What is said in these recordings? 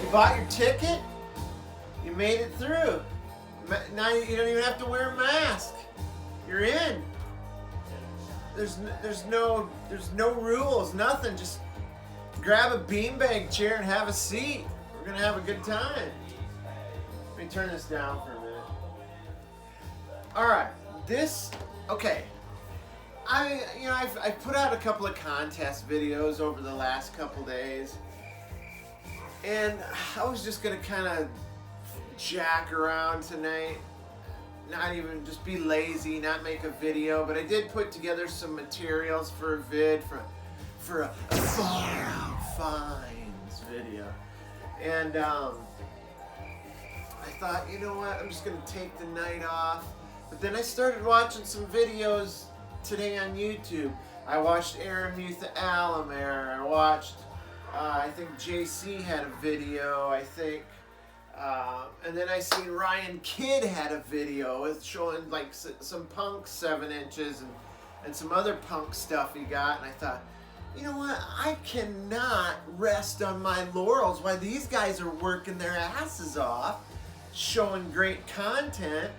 You bought your ticket, you made it through. Now you don't even have to wear a mask. You're in. There's no rules, nothing. Just grab a beanbag chair and have a seat. We're gonna have a good time. Let me turn this down for a minute. All right, okay. I've put out a couple of contest videos over the last couple days, and I was just gonna kind of jack around tonight, not even just be lazy, not make a video, but I did put together some materials for a vid for a Far Finds video, and I thought, you know what, I'm just gonna take the night off. But then I started watching some videos today on YouTube. I watched Aaron Mutha Alamere. I watched, I think JC had a video, I think. And then I seen Ryan Kidd had a video with showing like some punk 7 inches and some other punk stuff he got. And I thought, you know what? I cannot rest on my laurels while these guys are working their asses off, showing great content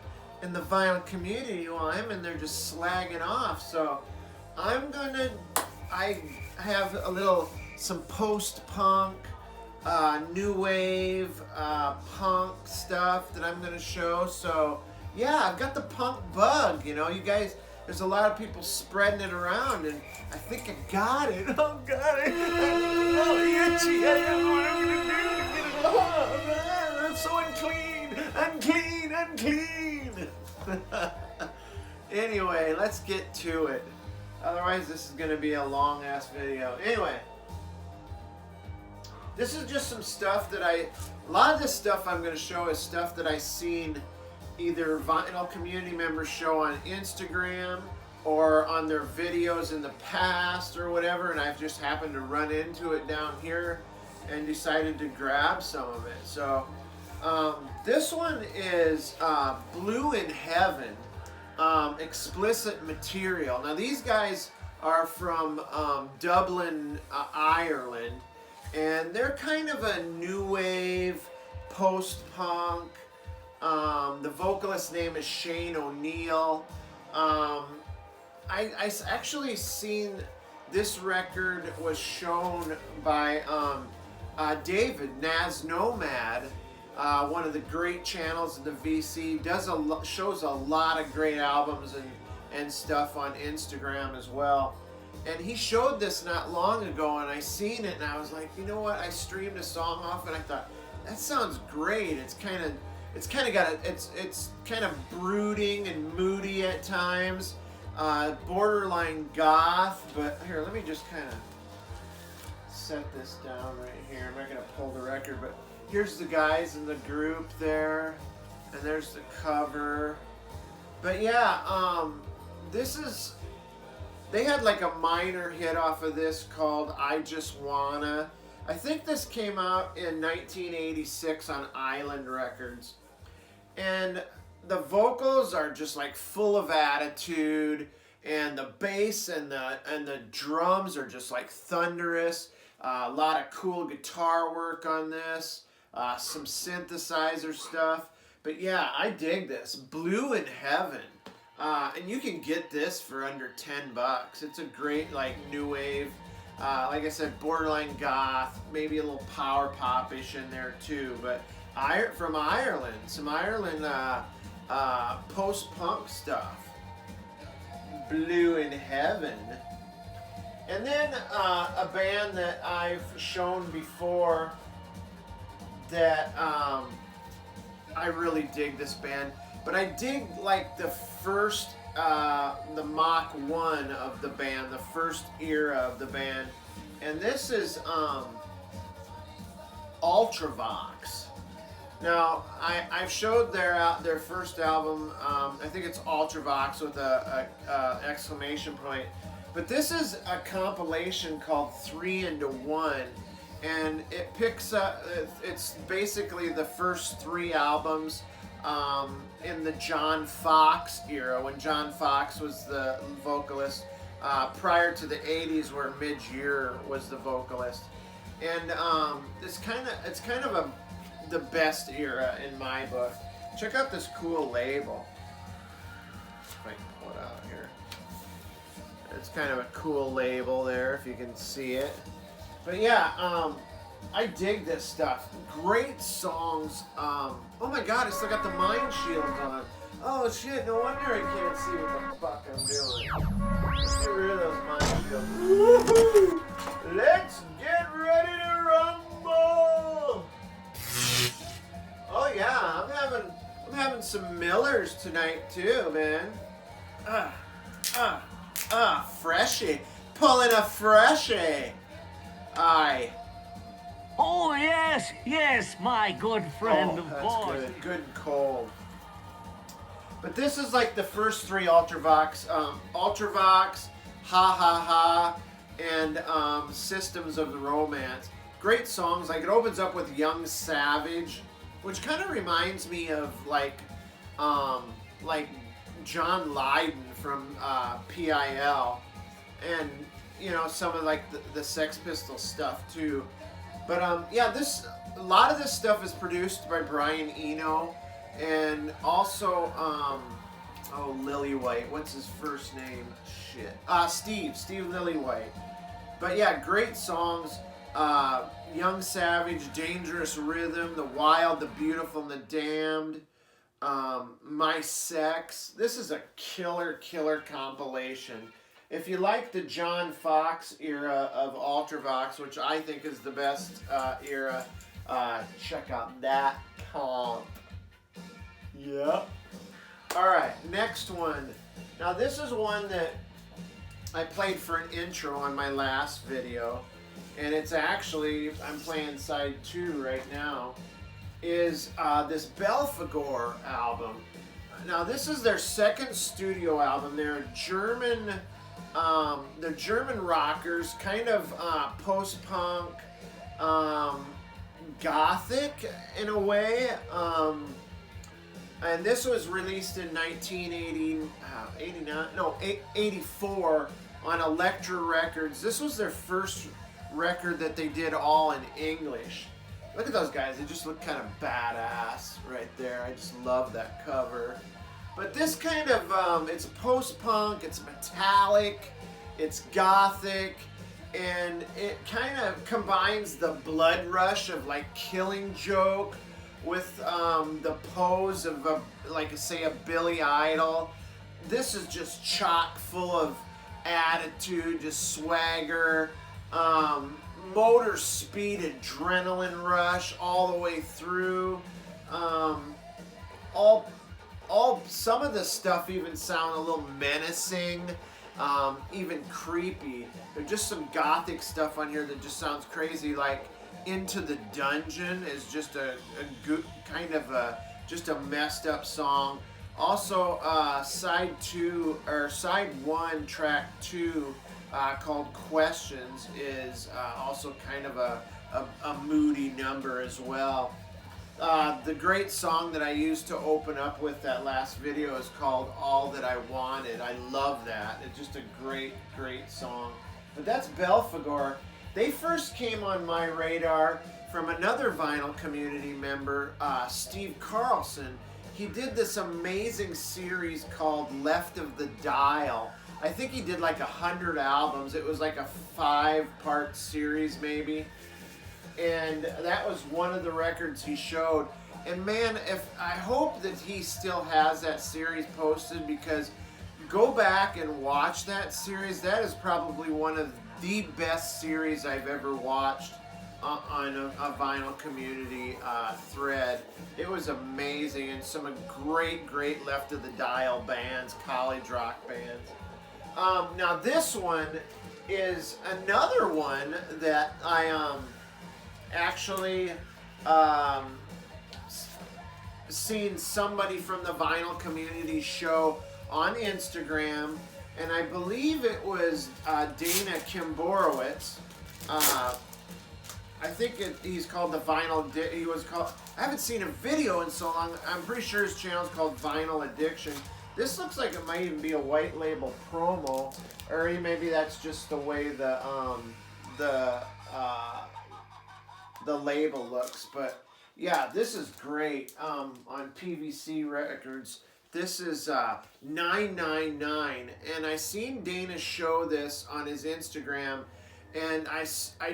in the vinyl community while I'm in there just slagging off. So I have some post-punk, new wave, punk stuff that I'm gonna show. So yeah, I've got the punk bug, you know, you guys, there's a lot of people spreading it around, and I think I got it. Oh, got it. Oh, itchy. I don't know what I'm gonna do to get it off. I'm so unclean. Anyway, let's get to it. Otherwise, this is gonna be a long ass video. Anyway, this is just some stuff that a lot of this stuff I'm gonna show is stuff that I seen either vinyl community members show on Instagram or on their videos in the past or whatever, and I've just happened to run into it down here and decided to grab some of it. So this one is Blue in Heaven, explicit material. Now these guys are from Dublin, Ireland, and they're kind of a new wave, post-punk. The vocalist's name is Shane O'Neill. I actually seen this record was shown by David Naz Nomad, one of the great channels in the VC. Shows a lot of great albums and stuff on Instagram as well. And he showed this not long ago, and I seen it, and I was like, you know what? I streamed a song off, and I thought that sounds great. It's kind of brooding and moody at times, borderline goth. But here, let me just kind of set this down right here. I'm not gonna pull the record, but here's the guys in the group there, and there's the cover. But yeah, they had like a minor hit off of this called I Just Wanna. I think this came out in 1986 on Island Records. And the vocals are just like full of attitude, and the bass and the drums are just like thunderous. A lot of cool guitar work on this, some synthesizer stuff. But yeah, I dig this. Blue in Heaven. And you can get this for under $10. It's a great like new wave, like I said, borderline goth, maybe a little power pop-ish in there too. But from Ireland, some Ireland post-punk stuff. Blue in Heaven. And then a band that I've shown before that I really dig this band. But I dig like the first, the Mach 1 of the band, the first era of the band. And this is Ultravox. Now, I've showed their first album, I think it's Ultravox with a exclamation point. But this is a compilation called 3 into 1. And it picks up, it's basically the first 3 albums in the John Fox era, when John Fox was the vocalist, prior to the 80s where Midge Ure was the vocalist. And it's kind of the best era in my book. Check out this cool label. If I can pull it out here. It's kind of a cool label there, if you can see it. But yeah, I dig this stuff. Great songs. Oh my God, I still got the mind shield on. Oh shit, no wonder I can't see what the fuck I'm doing. Let's get rid of those mind shields. Woohoo! Let's get ready to rumble! Oh yeah, I'm having some Millers tonight too, man. Freshie. Pulling a freshie. Aye. Oh, yes, yes, my good friend, of course. Good. Good and cold. But this is like the first three Ultravox. Ultravox, Ha Ha Ha, and Systems of the Romance. Great songs. Like, it opens up with Young Savage, which kind of reminds me of like John Lydon from PIL, and you know, some of like the Sex Pistols stuff too. But yeah, a lot of this stuff is produced by Brian Eno, and also Lillywhite. What's his first name? Shit. Steve Lillywhite. But yeah, great songs. Young Savage, Dangerous Rhythm, The Wild, The Beautiful, and The Damned. My Sex. This is a killer compilation. If you like the John Fox era of Ultravox, which I think is the best era, check out that comp. Yep. Alright, next one. Now this is one that I played for an intro on my last video, and it's actually, I'm playing side 2 right now, is this Belgore album. Now this is their second studio album. They're German rockers, kind of post-punk, gothic in a way. And this was released in 1984 on Elektra Records. This was their first record that they did all in English. Look at those guys, they just look kind of badass right there. I just love that cover. But this kind of, it's post-punk, it's metallic, it's gothic, and it kind of combines the blood rush of like Killing Joke with the pose of say a Billy Idol. This is just chock full of attitude, just swagger, motor speed, adrenaline rush all the way through. Some of the stuff even sound a little menacing, even creepy. There's just some gothic stuff on here that just sounds crazy, like Into the Dungeon is just a good kind of just a messed up song. Also, side 1, track 2, called Questions, is also kind of a moody number as well. The great song that I used to open up with that last video is called All That I Wanted. I love that. It's just a great song. But that's Belgore. They first came on my radar from another vinyl community member, Steve Carlson. He did this amazing series called Left of the Dial. I think he did like 100 albums. It was like a 5-part series maybe. And that was one of the records he showed. And man, I hope that he still has that series posted, because go back and watch that series. That is probably one of the best series I've ever watched on a vinyl community thread. It was amazing, and some great Left of the Dial bands, college rock bands. Now this one is another one that I actually seen somebody from the vinyl community show on Instagram, and I believe it was Dana Kimborowitz. I think he's called the Vinyl. He was called. I haven't seen a video in so long. I'm pretty sure his channel's called Vinyl Addiction. This looks like it might even be a white label promo, or maybe that's just the way the the label looks. But yeah, this is great. On PVC Records. This is 999, and I seen Dana show this on his Instagram, and I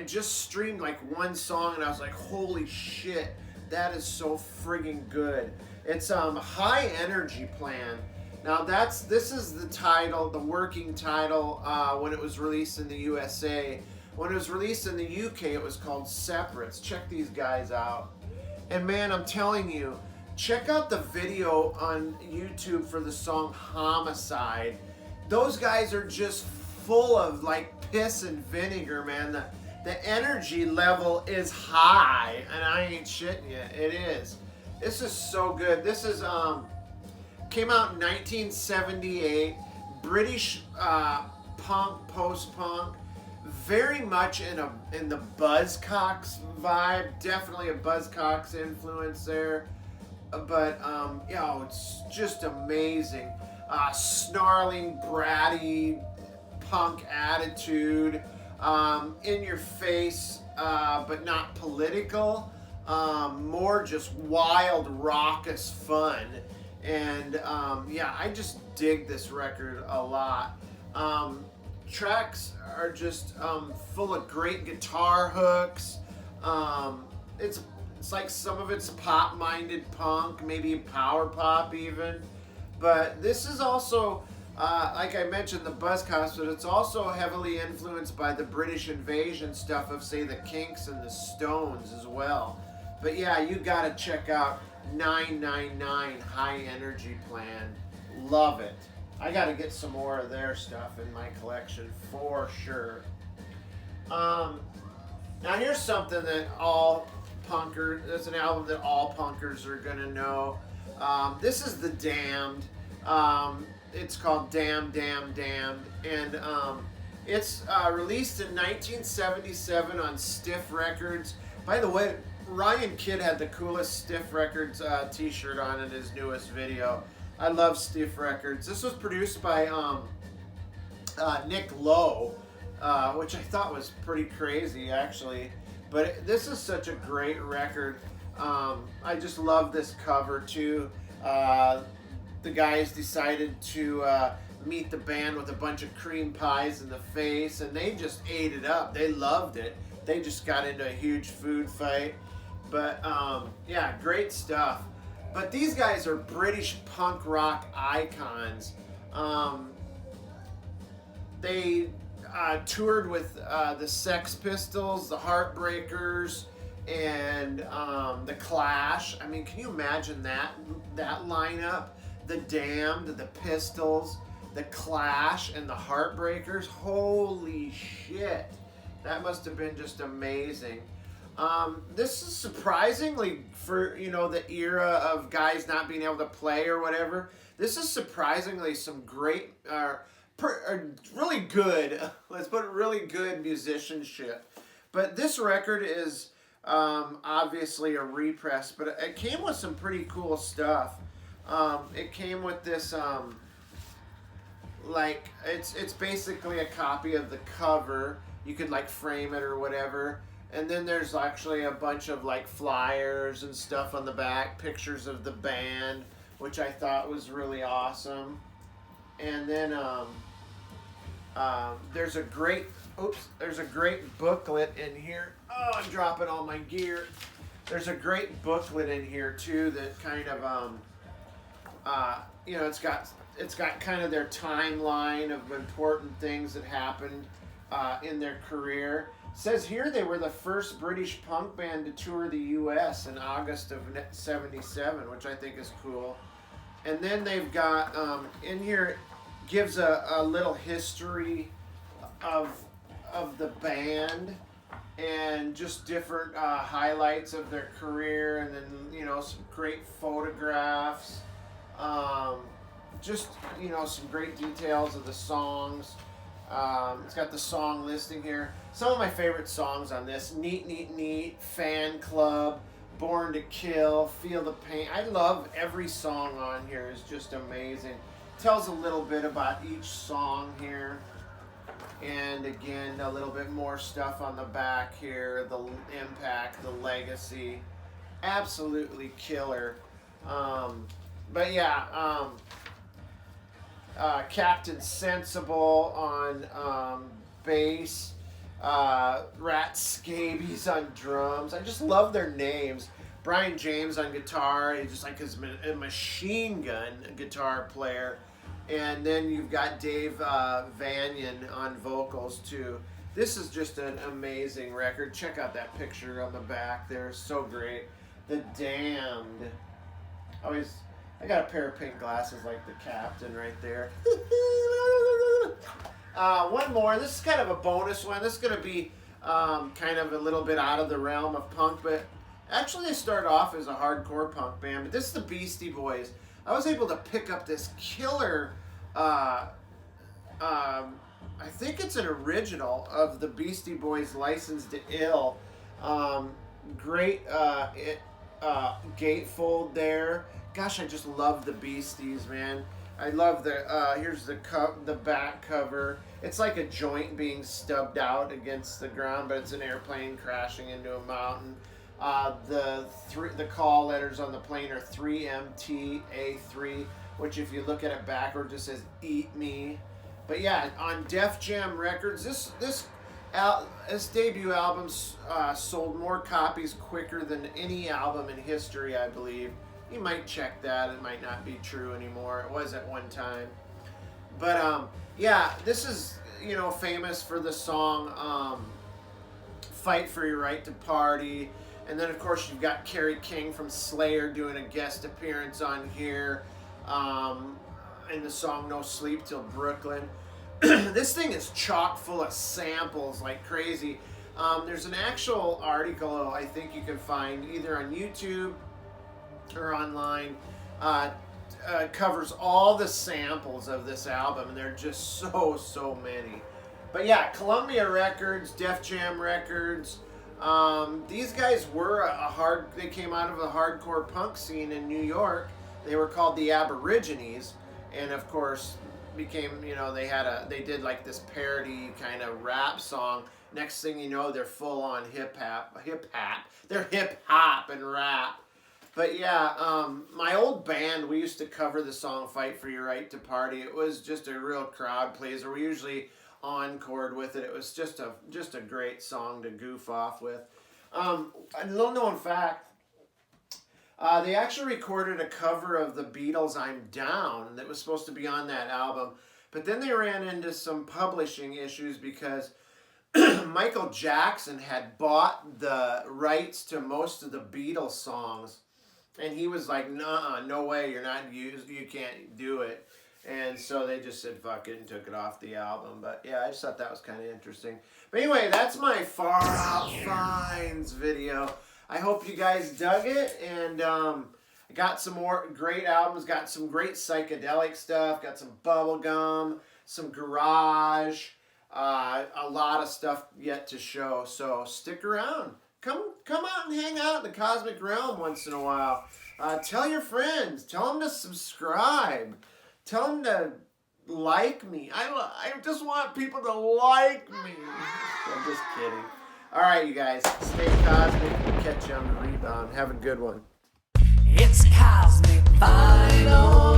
just streamed like one song, and I was like, holy shit, that is so friggin' good. It's High Energy Plan. Now this is the title, the working title when it was released in the USA. When it was released in the UK, it was called Separates. Check these guys out. And man, I'm telling you, check out the video on YouTube for the song Homicide. Those guys are just full of like piss and vinegar, man. The energy level is high, and I ain't shitting you. It is. This is so good. This is came out in 1978. British punk, post-punk. Very much in the Buzzcocks vibe. Definitely a Buzzcocks influence there. But it's just amazing. Snarling, bratty, punk attitude. In your face, but not political. More just wild, raucous fun. And I just dig this record a lot. Tracks are just full of great guitar hooks. It's like some of it's pop-minded punk, maybe power pop even. But this is also, like I mentioned, the Buzzcocks, but it's also heavily influenced by the British invasion stuff of, say, the Kinks and the Stones as well. But yeah, you gotta check out 999 High Energy Plan. Love it. I gotta get some more of their stuff in my collection for sure. Now here's something that all punkers, it's an album that all punkers are gonna know. This is The Damned. It's called Damned, Damned, Damned, and it's released in 1977 on Stiff Records. By the way, Ryan Kidd had the coolest Stiff Records t-shirt on in his newest video. I love Stiff Records. This was produced by Nick Lowe, which I thought was pretty crazy actually. But this is such a great record. I just love this cover too. The guys decided to meet the band with a bunch of cream pies in the face, and they just ate it up. They loved it. They just got into a huge food fight. But great stuff. But these guys are British punk rock icons. They toured with the Sex Pistols, the Heartbreakers, and the Clash. I mean, can you imagine that lineup? The Damned, the Pistols, the Clash, and the Heartbreakers. Holy shit. That must have been just amazing. This is surprisingly, for the era of guys not being able to play or whatever, this is surprisingly some great, really good, let's put it, really good musicianship. But this record is obviously a repress, but it came with some pretty cool stuff. It came with this, it's basically a copy of the cover. You could frame it or whatever. And then there's actually a bunch of flyers and stuff on the back, pictures of the band, which I thought was really awesome. And then there's a great booklet in here. Oh, I'm dropping all my gear. There's a great booklet in here too that kind of it's got kind of their timeline of important things that happened in their career. It says here they were the first British punk band to tour the U.S. in August of '77, which I think is cool. And then they've got in here gives a little history of the band and just different highlights of their career, and then some great photographs, just some great details of the songs. It's got the song listing here. Some of my favorite songs on this: Neat, Neat, Neat, Fan Club, Born to Kill, Feel the Pain. I love every song on here. It's just amazing. Tells a little bit about each song here. And again, a little bit more stuff on the back here, the impact, the legacy, absolutely killer. But yeah, Captain Sensible on bass, Rat Scabies on drums. I just love their names. Brian James on guitar, he's just like a machine gun guitar player. And then you've got Dave Vanyan on vocals too. This is just an amazing record. Check out that picture on the back there, so great. The Damned. I got a pair of pink glasses like the Captain right there. One more. This is kind of a bonus one. This is going to be kind of a little bit out of the realm of punk, but actually they started off as a hardcore punk band. But this is the Beastie Boys. I was able to pick up this killer, I think it's an original of the Beastie Boys' License to Ill. Great gatefold there. Gosh, I just love the Beasties, man. I love the, here's the back cover. It's like a joint being stubbed out against the ground, but it's an airplane crashing into a mountain. The call letters on the plane are 3MTA3, which if you look at it backward just says "Eat Me." But yeah, on Def Jam Records, this debut album sold more copies quicker than any album in history, I believe. You might check that. It might not be true anymore. It was at one time. But yeah, this is, you know, famous for the song "Fight for Your Right to Party." And then, of course, you've got Kerry King from Slayer doing a guest appearance on here in the song "No Sleep Till Brooklyn." This thing is chock full of samples like crazy. There's an actual article I think you can find either on YouTube or online. Covers all the samples of this album, and they're just so many. But yeah, Columbia Records, Def Jam Records. These guys were they came out of a hardcore punk scene in New York. They were called the Aborigines, and of course became, you know, they did like this parody kind of rap song. Next thing you know, they're full on hip hop. They're hip hop and rap. But yeah, my old band, we used to cover the song "Fight for Your Right to Party." It was just a real crowd pleaser. We usually encored with it. It was just a great song to goof off with. A little known fact, they actually recorded a cover of the Beatles' "I'm Down" that was supposed to be on that album. But then they ran into some publishing issues because Michael Jackson had bought the rights to most of the Beatles songs. And he was like, "Nah, no way, you can't do it." And so they just said fuck it and took it off the album. But yeah, I just thought that was kind of interesting. But anyway, that's my Far Out Finds video. I hope you guys dug it. And I got some more great albums, got some great psychedelic stuff, got some bubblegum, some garage, a lot of stuff yet to show. So stick around. Come out and hang out in the Cosmic Realm once in a while. Tell your friends. Tell them to subscribe. Tell them to like me. I just want people to like me. I'm just kidding. All right, you guys. Stay cosmic. We'll catch you on the rebound. Have a good one. It's Cosmic Vinyl.